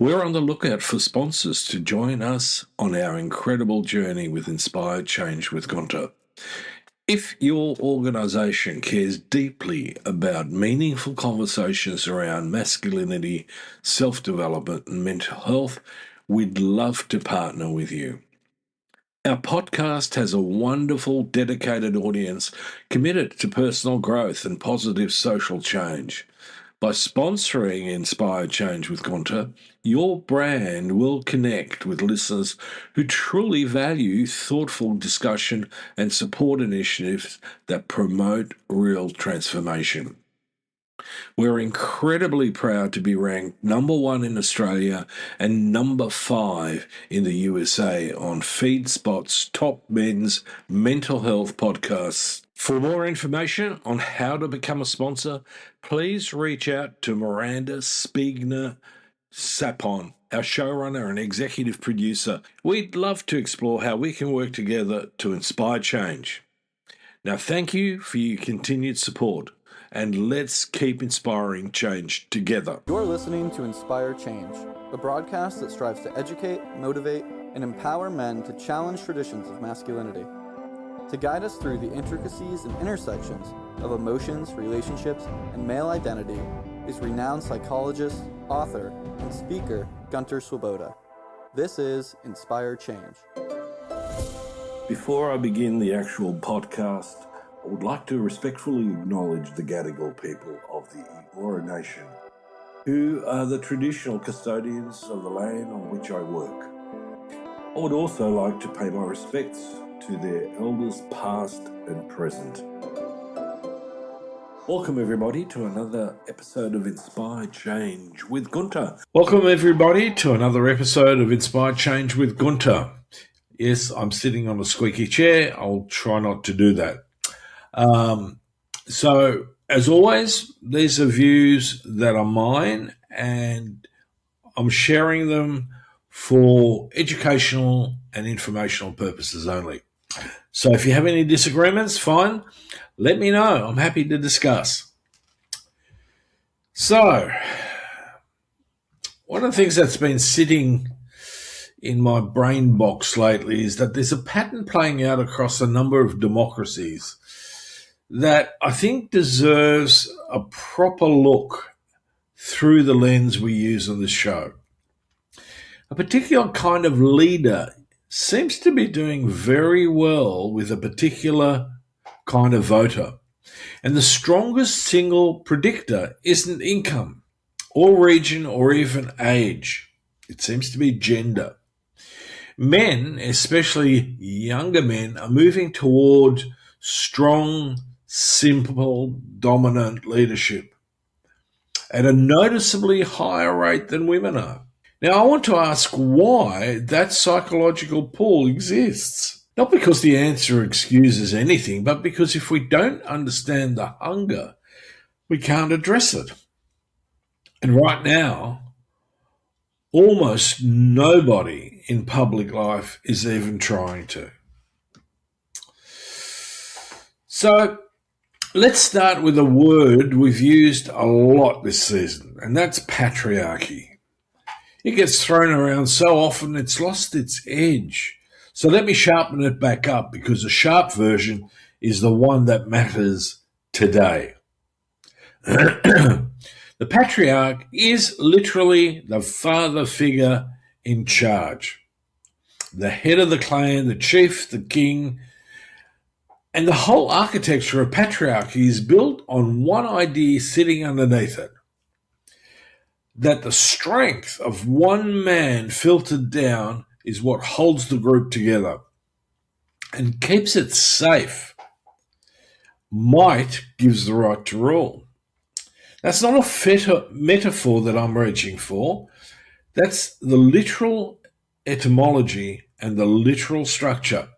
We're on the lookout for sponsors to join us on our incredible journey with Inspired Change with Gunter. If your organisation cares deeply about meaningful conversations around masculinity, self-development and mental health, we'd love to partner with you. Our podcast has a wonderful, dedicated audience committed to personal growth and positive social change. By sponsoring Inspired Change with Gunter, your brand will connect with listeners who truly value thoughtful discussion and support initiatives that promote real transformation. We're incredibly proud to be ranked number 1 in Australia and number 5 in the USA on FeedSpot's top men's mental health podcasts. For more information on how to become a sponsor, please reach out to Miranda Spiegner Sapon, our showrunner and executive producer. We'd love to explore how we can work together to inspire change. Now, thank you for your continued support, and let's keep inspiring change together. You're listening to Inspire Change, a broadcast that strives to educate, motivate, and empower men to challenge traditions of masculinity. To guide us through the intricacies and intersections of emotions, relationships, and male identity is renowned psychologist, author, and speaker Gunter Swoboda. This is Inspire Change. Before I begin the actual podcast, I would like to respectfully acknowledge the Gadigal people of the Eora Nation, who are the traditional custodians of the land on which I work. I would also like to pay my respects to their elders past and present. Welcome everybody to another episode of Inspired Change with Gunter. Yes, I'm sitting on a squeaky chair. I'll try not to do that. So, as always, these are views that are mine, and I'm sharing them for educational and informational purposes only. So if you have any disagreements, fine, let me know. I'm happy to discuss. So, one of the things that's been sitting in my brain box lately is that there's a pattern playing out across a number of democracies that I think deserves a proper look through the lens we use on this show. A particular kind of leader seems to be doing very well with a particular kind of voter. And the strongest single predictor isn't income or region or even age. It seems to be gender. Men, especially younger men, are moving toward strong, simple, dominant leadership at a noticeably higher rate than women are. Now, I want to ask why that psychological pull exists. Not because the answer excuses anything, but because if we don't understand the hunger, we can't address it. And right now, almost nobody in public life is even trying to. So, let's start with a word we've used a lot this season, and that's patriarchy. It gets thrown around so often it's lost its edge. So let me sharpen it back up, because the sharp version is the one that matters today. The patriarch is literally the father figure in charge, the head of the clan, the chief, the king. And the whole architecture of patriarchy is built on one idea sitting underneath it, that the strength of one man filtered down is what holds the group together and keeps it safe. Might gives the right to rule. That's not a metaphor that I'm reaching for. That's the literal etymology and the literal structure.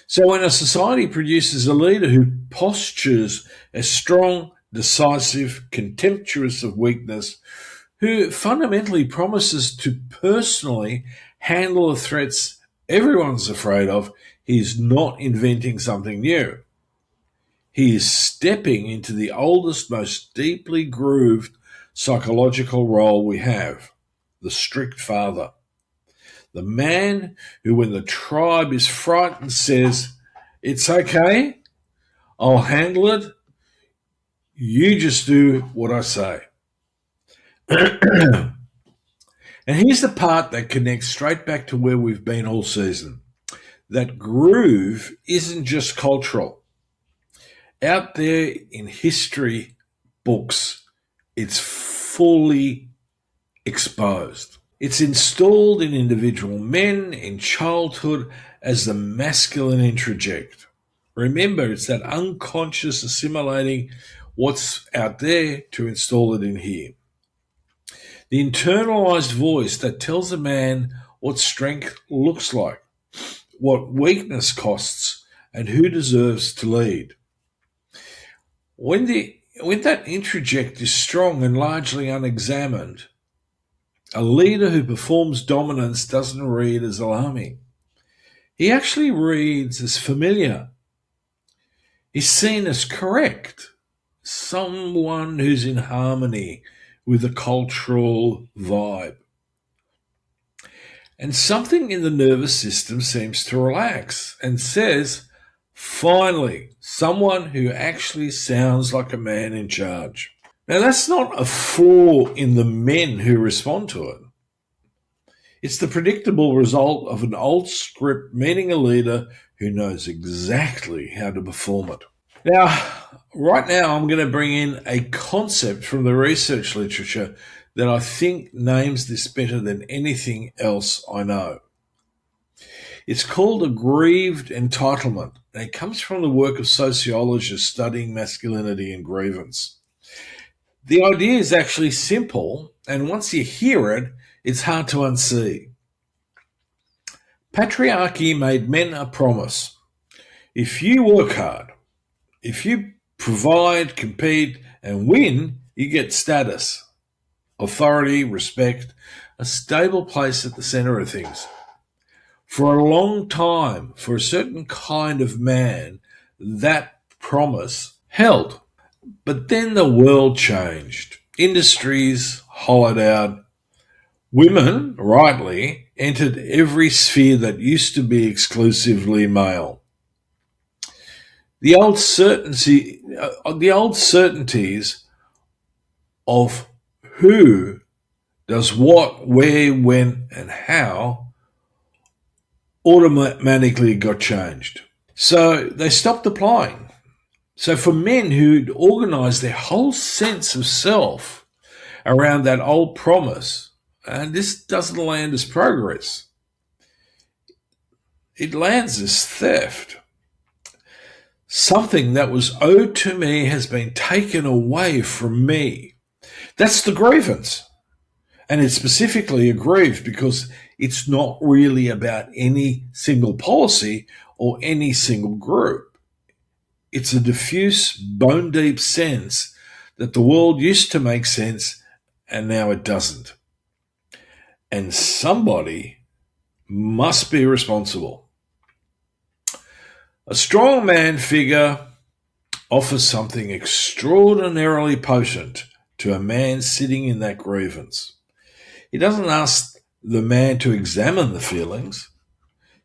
So when a society produces a leader who postures as strong, decisive, contemptuous of weakness, who fundamentally promises to personally handle the threats everyone's afraid of, he's not inventing something new. He is stepping into the oldest, most deeply grooved psychological role we have, the strict father. The man who, when the tribe is frightened, says, "It's okay, I'll handle it, you just do what I say." And here's the part that connects straight back to where we've been all season. That groove isn't just cultural. Out there in history books, it's fully exposed. It's installed in individual men in childhood as the masculine introject. Remember, it's that unconscious assimilating what's out there to install it in here. The internalized voice that tells a man what strength looks like, what weakness costs, and who deserves to lead. When that introject is strong and largely unexamined, a leader who performs dominance doesn't read as alarming. He actually reads as familiar. He's seen as correct, someone who's in harmony with the cultural vibe. And something in the nervous system seems to relax and says, finally, someone who actually sounds like a man in charge. Now, that's not a flaw in the men who respond to it. It's the predictable result of an old script meeting a leader who knows exactly how to perform it. Now, right now, I'm going to bring in a concept from the research literature that I think names this better than anything else I know. It's called a grieved entitlement, and it comes from the work of sociologists studying masculinity and grievance. The idea is actually simple, and once you hear it, it's hard to unsee. Patriarchy made men a promise. If you work hard, if you provide, compete, and win, you get status, authority, respect, a stable place at the center of things. For a long time, for a certain kind of man, that promise held. But then the world changed. Industries hollowed out. Women, rightly, entered every sphere that used to be exclusively male. The old certainties of who does what, where, when, and how automatically got changed. So they stopped applying. So for men who'd organized their whole sense of self around that old promise, and this doesn't land as progress, it lands as theft. Something that was owed to me has been taken away from me. That's the grievance. And it's specifically aggrieved because it's not really about any single policy or any single group. It's a diffuse, bone-deep sense that the world used to make sense and now it doesn't. And somebody must be responsible. A strongman figure offers something extraordinarily potent to a man sitting in that grievance. He doesn't ask the man to examine the feelings.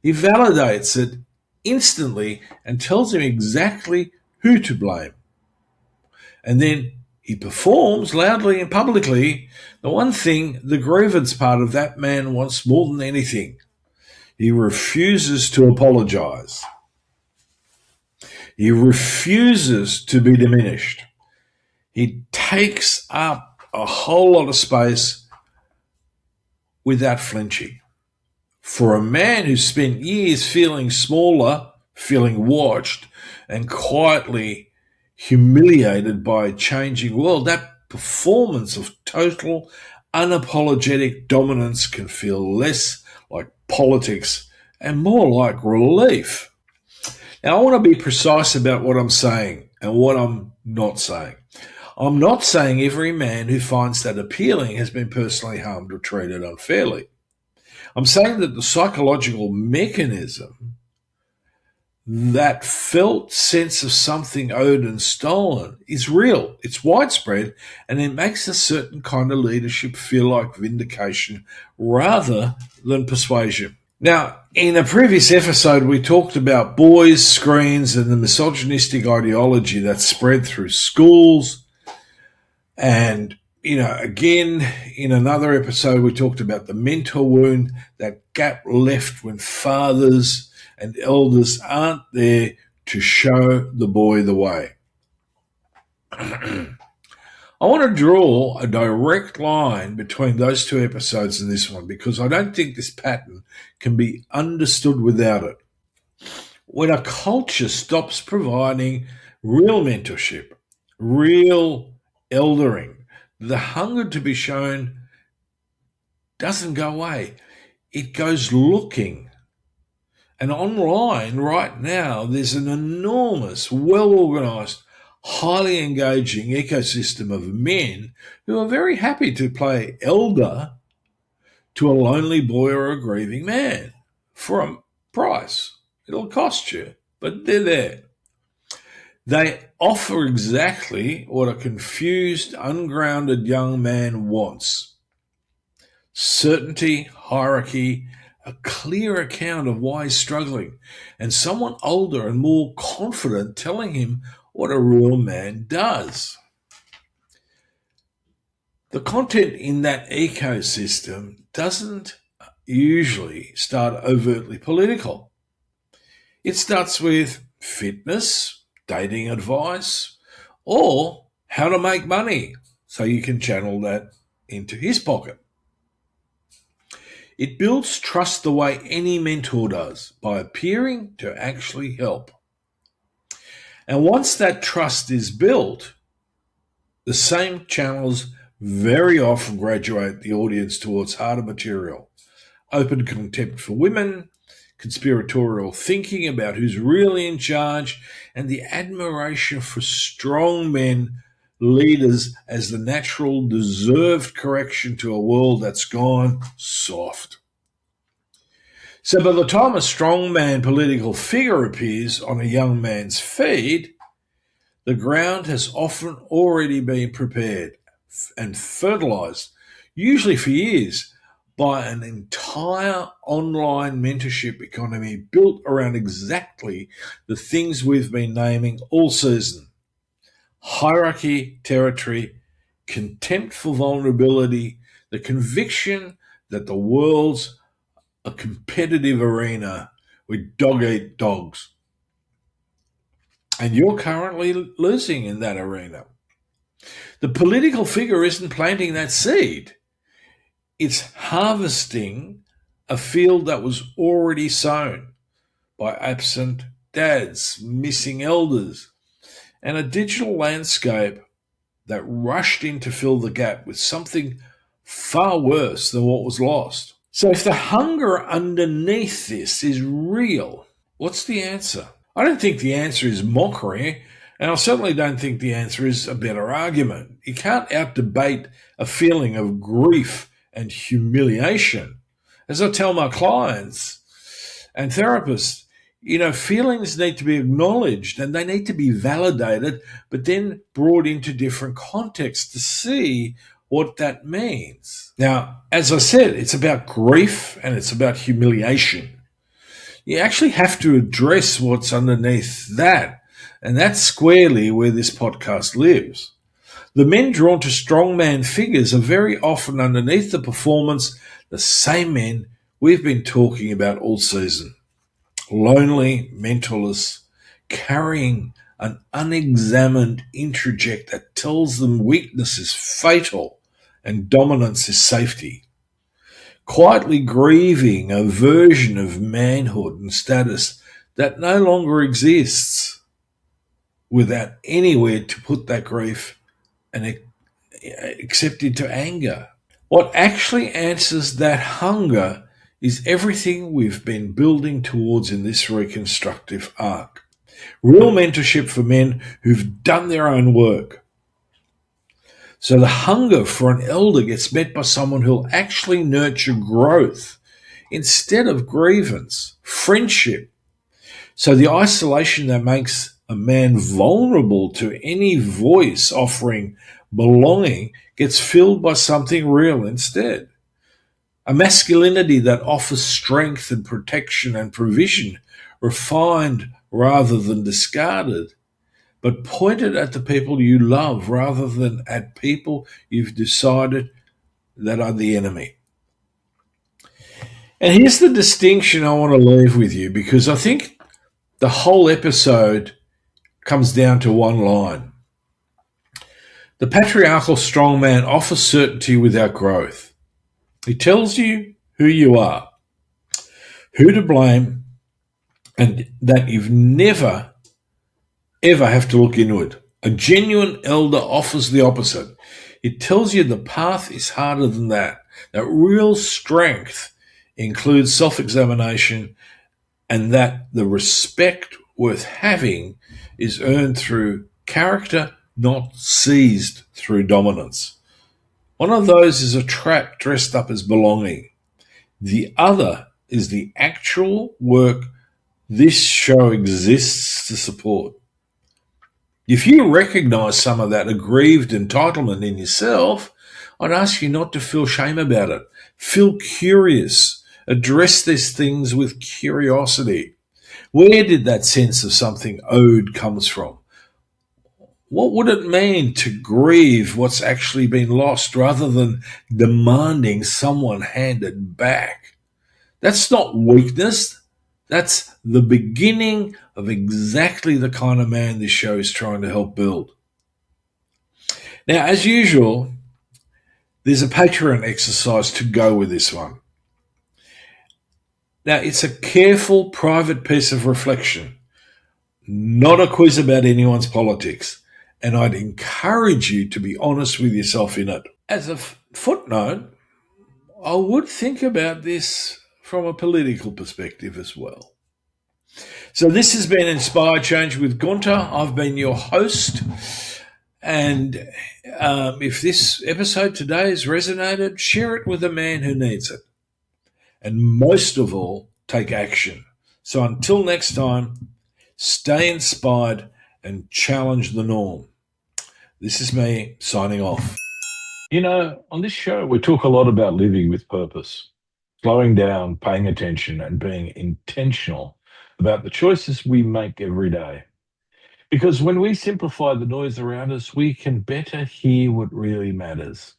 He validates it instantly and tells him exactly who to blame. And then he performs loudly and publicly the one thing the grievance part of that man wants more than anything. He refuses to apologize. He refuses to be diminished. He takes up a whole lot of space without flinching. For a man who spent years feeling smaller, feeling watched, and quietly humiliated by a changing world, that performance of total, unapologetic dominance can feel less like politics and more like relief. Now, I want to be precise about what I'm saying and what I'm not saying. I'm not saying every man who finds that appealing has been personally harmed or treated unfairly. I'm saying that the psychological mechanism that felt sense of something owed and stolen is real. It's widespread, and it makes a certain kind of leadership feel like vindication rather than persuasion. Now, in a previous episode, we talked about boys, screens, and the misogynistic ideology that's spread through schools. And, again, in another episode, we talked about the mentor wound, that gap left when fathers and elders aren't there to show the boy the way. I want to draw a direct line between those two episodes and this one because I don't think this pattern can be understood without it. When a culture stops providing real mentorship, real eldering, the hunger to be shown doesn't go away. It goes looking. And online right now, there's an enormous, well-organized, highly engaging ecosystem of men who are very happy to play elder to a lonely boy or a grieving man for a price. It'll cost you, but they're there. They offer exactly what a confused, ungrounded young man wants. Certainty, hierarchy, a clear account of why he's struggling, and someone older and more confident telling him what a real man does. The content in that ecosystem doesn't usually start overtly political. It starts with fitness, dating advice, or how to make money so you can channel that into his pocket. It builds trust the way any mentor does, by appearing to actually help. And once that trust is built, the same channels very often graduate the audience towards harder material. Open contempt for women, conspiratorial thinking about who's really in charge, and the admiration for strong men leaders as the natural, deserved correction to a world that's gone soft. So by the time a strongman political figure appears on a young man's feed, the ground has often already been prepared and fertilized, usually for years, by an entire online mentorship economy built around exactly the things we've been naming all season: hierarchy, territory, contempt for vulnerability, the conviction that the world's a competitive arena with dog-eat dogs. And you're currently losing in that arena. The political figure isn't planting that seed. It's harvesting a field that was already sown by absent dads, missing elders, and a digital landscape that rushed in to fill the gap with something far worse than what was lost. So if the hunger underneath this is real, what's the answer? I don't think the answer is mockery, and I certainly don't think the answer is a better argument. You can't out-debate a feeling of grief and humiliation. As I tell my clients and therapists, feelings need to be acknowledged and they need to be validated, but then brought into different contexts to see what that means. Now, as I said, it's about grief and it's about humiliation. You actually have to address what's underneath that, and that's squarely where this podcast lives. The men drawn to strongman figures are very often underneath the performance the same men we've been talking about all season. Lonely, mentorless, carrying an unexamined introject that tells them weakness is fatal and dominance is safety. Quietly grieving a version of manhood and status that no longer exists, without anywhere to put that grief and accept into anger. What actually answers that hunger is everything we've been building towards in this reconstructive arc. Real mentorship for men who've done their own work. So the hunger for an elder gets met by someone who'll actually nurture growth instead of grievance, friendship, So the isolation that makes a man vulnerable to any voice offering belonging gets filled by something real instead. A masculinity that offers strength and protection and provision, refined rather than discarded, but pointed at the people you love rather than at people you've decided that are the enemy. And here's the distinction I want to leave with you, because I think the whole episode comes down to one line. The patriarchal strongman offers certainty without growth. He tells you who you are, who to blame, and that you've never, ever have to look inward. A genuine elder offers the opposite. It tells you the path is harder than that. That real strength includes self-examination, and that the respect worth having is earned through character, not seized through dominance. One of those is a trap dressed up as belonging. The other is the actual work this show exists to support. If you recognize some of that aggrieved entitlement in yourself, I'd ask you not to feel shame about it. Feel curious. Address these things with curiosity. Where did that sense of something owed comes from? What would it mean to grieve what's actually been lost rather than demanding someone hand it back? That's not weakness. That's the beginning of exactly the kind of man this show is trying to help build. Now, as usual, there's a Patreon exercise to go with this one. Now, it's a careful, private piece of reflection, not a quiz about anyone's politics, and I'd encourage you to be honest with yourself in it. As a footnote, I would think about this from a political perspective as well. So this has been Inspired Change with Gunter. I've been your host. And if this episode today has resonated, share it with a man who needs it. And most of all, take action. So until next time, stay inspired and challenge the norm. This is me signing off. You know, on this show, we talk a lot about living with purpose, slowing down, paying attention, and being intentional about the choices we make every day. Because when we simplify the noise around us, we can better hear what really matters.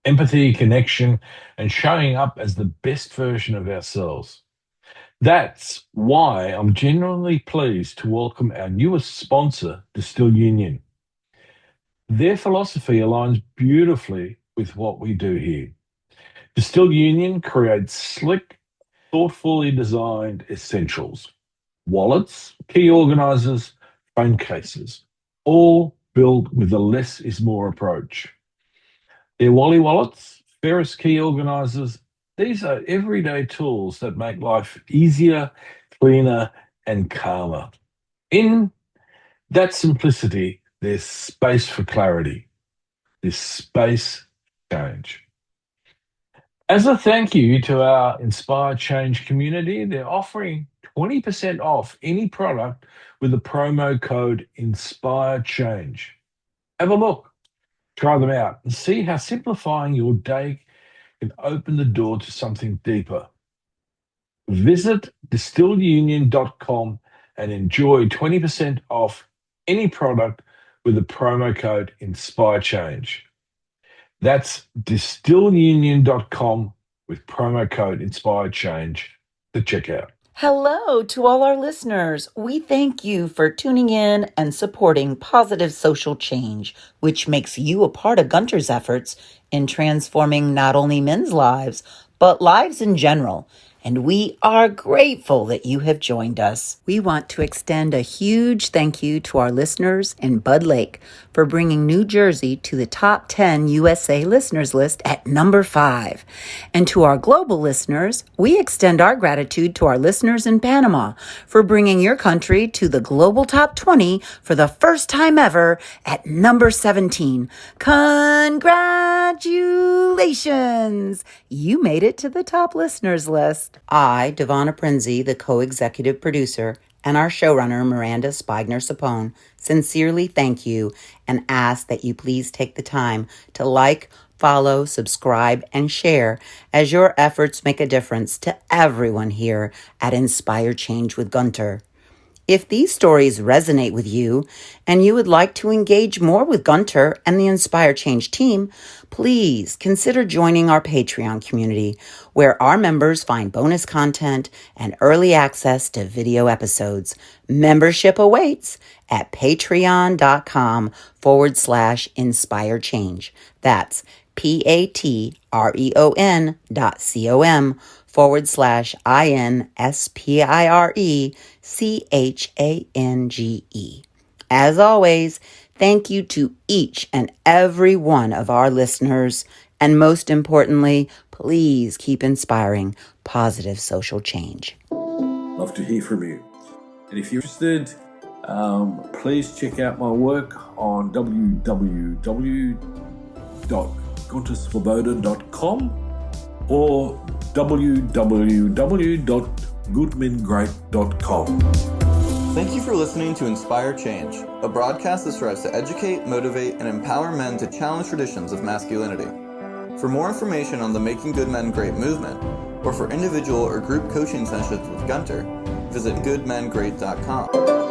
Empathy, connection, and showing up as the best version of ourselves. That's why I'm genuinely pleased to welcome our newest sponsor, Distill Union. Their philosophy aligns beautifully with what we do here. Distill Union creates slick, thoughtfully designed essentials, wallets, key organizers, phone cases, all built with a less is more approach. Their Wally wallets, Ferris key organizers, these are everyday tools that make life easier, cleaner, and calmer. In that simplicity, there's space for clarity. There's space for change. As a thank you to our Inspired Change community, they're offering 20% off any product with the promo code Inspired Change. Have a look, try them out, and see how simplifying your day can open the door to something deeper. Visit distillunion.com and enjoy 20% off any product with the promo code Inspired Change. That's distillunion.com with promo code Inspired Change to check out. Hello to all our listeners. We thank you for tuning in and supporting positive social change, which makes you a part of Gunter's efforts in transforming not only men's lives, but lives in general. And we are grateful that you have joined us. We want to extend a huge thank you to our listeners in Bud Lake for bringing New Jersey to the top 10 USA listeners list at number 5. And to our global listeners, we extend our gratitude to our listeners in Panama for bringing your country to the global top 20 for the first time ever at number 17. Congratulations! You made it to the top listeners list. I, Devonna Prinzi, the co-executive producer, and our showrunner, Miranda Spigner-Sapone, sincerely thank you and ask that you please take the time to like, follow, subscribe, and share, as your efforts make a difference to everyone here at Inspire Change with Gunter. If these stories resonate with you and you would like to engage more with Gunter and the Inspire Change team, please consider joining our Patreon community, where our members find bonus content and early access to video episodes. Membership awaits at patreon.com/inspire change. That's patreon.com/INSPIRECHANGE. As always, thank you to each and every one of our listeners. And most importantly, please keep inspiring positive social change. Love to hear from you. And if you're interested, please check out my work on www.GunterSwoboda.com or www.goodmengreat.com. Thank you for listening to Inspire Change, a broadcast that strives to educate, motivate, and empower men to challenge traditions of masculinity. For more information on the Making Good Men Great movement, or for individual or group coaching sessions with Gunter, visit goodmengreat.com.